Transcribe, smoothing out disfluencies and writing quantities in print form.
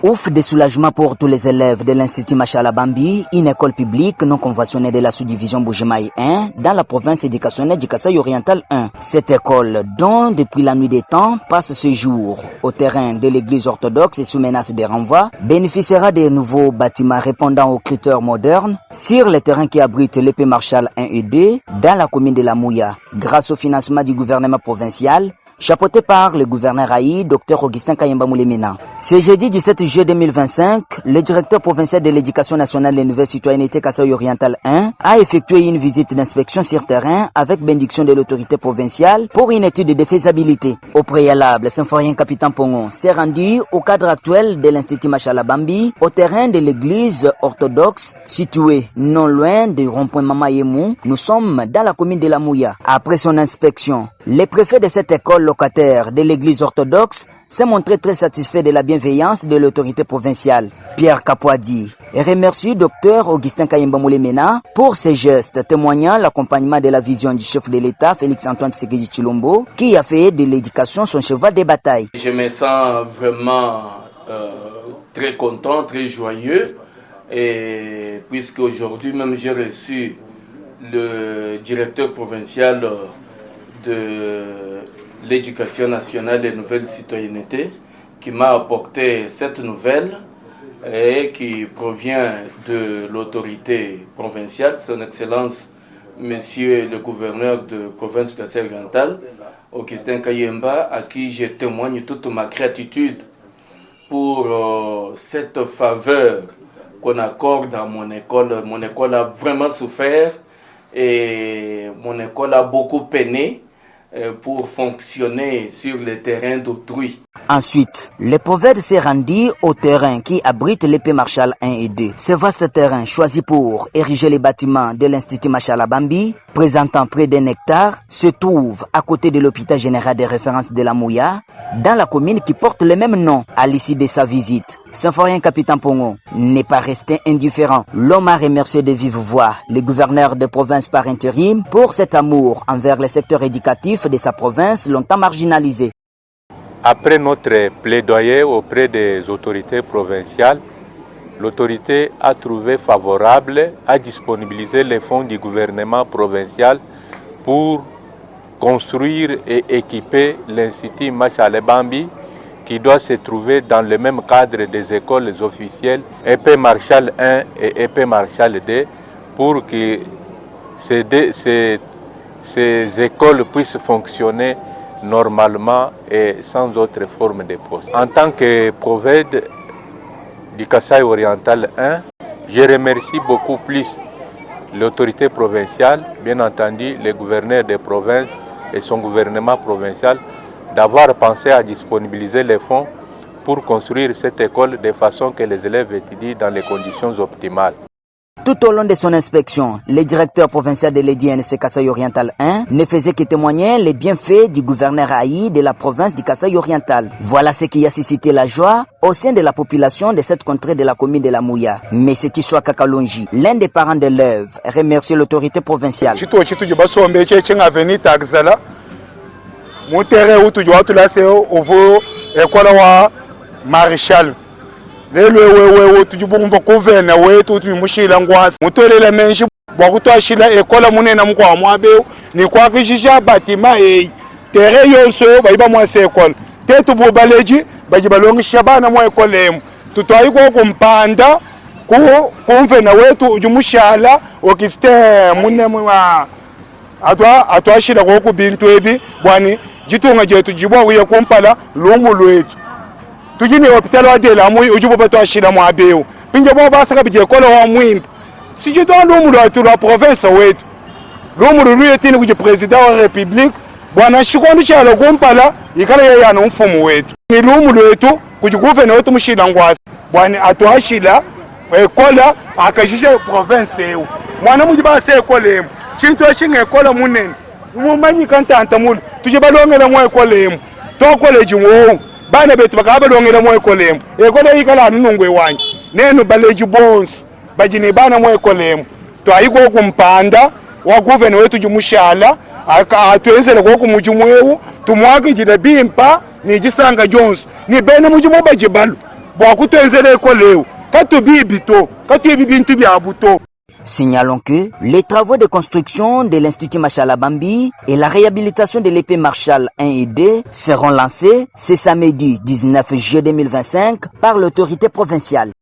Ouf de soulagement pour tous les élèves de l'Institut Machala Bambi, une école publique non conventionnée de la sous-division Bujimaï 1 dans la province éducationnelle du Kasaï Oriental 1. Cette école, dont depuis la nuit des temps passe ce jour au terrain de l'église orthodoxe et sous menace de renvoi, bénéficiera des nouveaux bâtiments répondant aux critères modernes sur le terrain qui abrite l'épée Marshall 1 et 2 dans la commune de la Mouya, grâce au financement du gouvernement provincial chapeauté par le gouverneur Haï, Dr Augustin Kayemba Moulemena. Ce jeudi 17 juillet 2025, le directeur provincial de l'éducation nationale et nouvelle citoyenneté Kasaï Oriental 1 a effectué une visite d'inspection sur terrain avec bénédiction de l'autorité provinciale pour une étude de faisabilité. Au préalable, Symphorien Capitaine Pongon s'est rendu au cadre actuel de l'Institut Machala Bambi, au terrain de l'église orthodoxe située non loin du rond-point Mama Yemou. Nous sommes dans la commune de la Mouya. Après son inspection, le préfet de cette école locataire de l'église orthodoxe s'est montré très satisfait de la bienveillance de l'autorité provinciale. Pierre Kapouadi remercie Dr Augustin Kayemba Moulemena pour ses gestes témoignant l'accompagnement de la vision du chef de l'État Félix-Antoine Tshisekedi Tshilombo qui a fait de l'éducation son cheval de bataille. Je me sens vraiment très content, très joyeux et puisque aujourd'hui même j'ai reçu le directeur provincial de l'éducation nationale et nouvelle citoyenneté qui m'a apporté cette nouvelle et qui provient de l'autorité provinciale, son excellence monsieur le gouverneur de province Kasaï Oriental, Augustin Kayemba, à qui je témoigne toute ma gratitude pour cette faveur qu'on accorde à mon école. Mon école a vraiment souffert et mon école a beaucoup peiné pour fonctionner sur le terrain d'autrui. Ensuite, le prophète s'est rendu au terrain qui abrite l'épée Marshall 1 et 2. Ce vaste terrain choisi pour ériger les bâtiments de l'Institut Machala Bambi, présentant près d'un hectare, se trouve à côté de l'hôpital général de référence de la Mouya, dans la commune qui porte le même nom. À l'issue de sa visite, Symphorien Capitaine Pongon n'est pas resté indifférent. L'homme a remercié de vive voix le gouverneur de province par intérim pour cet amour envers le secteur éducatif de sa province longtemps marginalisé. Après notre plaidoyer auprès des autorités provinciales, l'autorité a trouvé favorable à disponibiliser les fonds du gouvernement provincial pour construire et équiper l'Institut Machala Bambi qui doit se trouver dans le même cadre des écoles officielles EP Marshall 1 et EP Marshall 2 pour que ces écoles puissent fonctionner normalement et sans autre forme de poste. En tant que prophète du Kasaï Oriental 1, je remercie beaucoup plus l'autorité provinciale, bien entendu le gouverneur des provinces et son gouvernement provincial, d'avoir pensé à disponibiliser les fonds pour construire cette école de façon que les élèves étudient dans les conditions optimales. Tout au long de son inspection, le directeur provincial de l'EDNC Kasaï Oriental 1 ne faisait que témoigner les bienfaits du gouverneur Haï de la province du Kasaï Oriental. Voilà ce qui a suscité la joie au sein de la population de cette contrée de la commune de la Mouya. Mais c'est Tissoua Kakalonji, l'un des parents d'élèves, remercie l'autorité provinciale. Maréchal lelo tujibumva kuvena wetu tumushila ngwasi mutolela menshi bwakutwashila ekola munena mukwa mwabe ni kwakishisha batima tere yonso bayiba mwase ekola tetu bubaleji bajibalongisha bana mwa ekolemu tutwayi ko kumpanda kumvena wetu ujumushala okiste munne mwa atwashila ko kubintu ebi bwani jitunga jetu jibwa wiye kumpala lumu lwetu tujini hospital wa de la mui ujubo bato ashila mwabeo pinje bo basaka bije kola wa mwimba sije do lumulu atu la province wetu lumulu luyetini kuje president wa republique bwana shikondo chalo kumpala ikala yana mfumu wetu ni lumulu wetu kuje governor wetu mushila ngwasi bwana atu ashila kola akajisha province eu mwana muje base ekolemu chintu ashinga ekola munene mumanyi kantanta mulu tuje balongela mwa ekolemu to college wo bana betu bakabalongela mwe kolemu ekole ikala nungwe wanyi neno baleji bonsi bajini bana mwe kolemu to ayiko kumpanda wa governor wetu jumushala atwenzele ko kumujumwewu tumwake jira bimpa ni jisanga Jones ni bene mujumo bajibalu bwakutwenzela ekole eyo katubibito katubibintu bya buto. Signalons que les travaux de construction de l'Institut Machala Bambi et la réhabilitation de l'épée Marshall 1 et 2 seront lancés ce samedi 19 juillet 2025 par l'autorité provinciale.